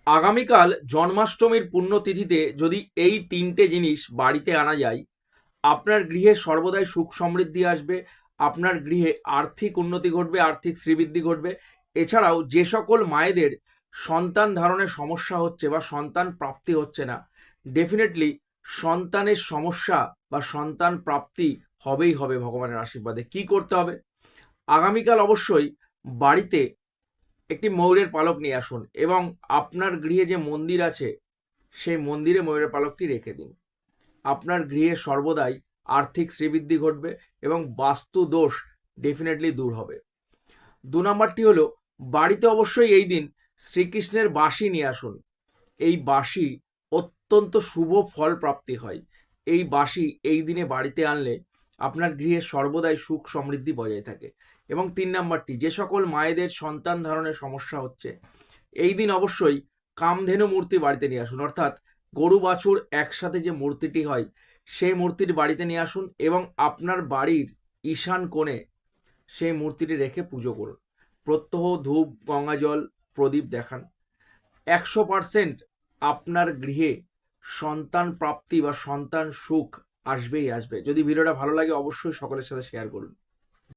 আগামীকাল জন্মাষ্টমীর পুণ্যতিথিতে যদি এই তিনটে জিনিস বাড়িতে আনা যায়, আপনার গৃহে সর্বদাই সুখ সমৃদ্ধি আসবে, আপনার গৃহে আর্থিক উন্নতি ঘটবে, আর্থিক শ্রীবৃদ্ধি ঘটবে। এছাড়াও যে সকল মায়েদের সন্তান ধারণের সমস্যা হচ্ছে বা সন্তান প্রাপ্তি হচ্ছে না, ডেফিনেটলি সন্তানের সমস্যা বা সন্তান প্রাপ্তি হবেই হবে ভগবানের আশীর্বাদে। কি করতে হবে? আগামীকাল অবশ্যই বাড়িতে একটি ময়ূরের পালক নিয়ে আসুন এবং আপনার গৃহে যে মন্দির আছে সেই মন্দিরে ময়ূরের পালকটি রেখে দিন। আপনার গৃহে সর্বদাই আর্থিক শ্রীবৃদ্ধি ঘটবে এবং বাস্তু দোষ ডেফিনেটলি দূর হবে। ২ নম্বরটি হলো, বাড়িতে অবশ্যই এই দিন শ্রীকৃষ্ণের বাঁশি নিয়ে আসুন। এই বাঁশি অত্যন্ত শুভ ফল প্রাপ্তি হয়। এই বাঁশি এই দিনে বাড়িতে আনলে আপনার গৃহে সর্বদাই সুখ সমৃদ্ধি বজায় থাকে। এবং ৩ নম্বরটি, যে সকল মায়েদের সন্তান ধারণের সমস্যা হচ্ছে, এই দিন অবশ্যই কামধেনু মূর্তি বাড়িতে নিয়ে আসুন। অর্থাৎ গরু বাছুর একসাথে যে মূর্তিটি হয় সেই মূর্তিটি বাড়িতে নিয়ে আসুন এবং আপনার বাড়ির ঈশান কোণে সেই মূর্তিটি রেখে পুজো করুন। প্রত্যহ ধূপ, গঙ্গাজল, প্রদীপ দেখান। ১০০% আপনার গৃহে সন্তান প্রাপ্তি বা সন্তান সুখ আসবেই আসবে। যদি ভিডিওটা ভালো লাগে অবশ্যই সকলের সাথে শেয়ার করুন।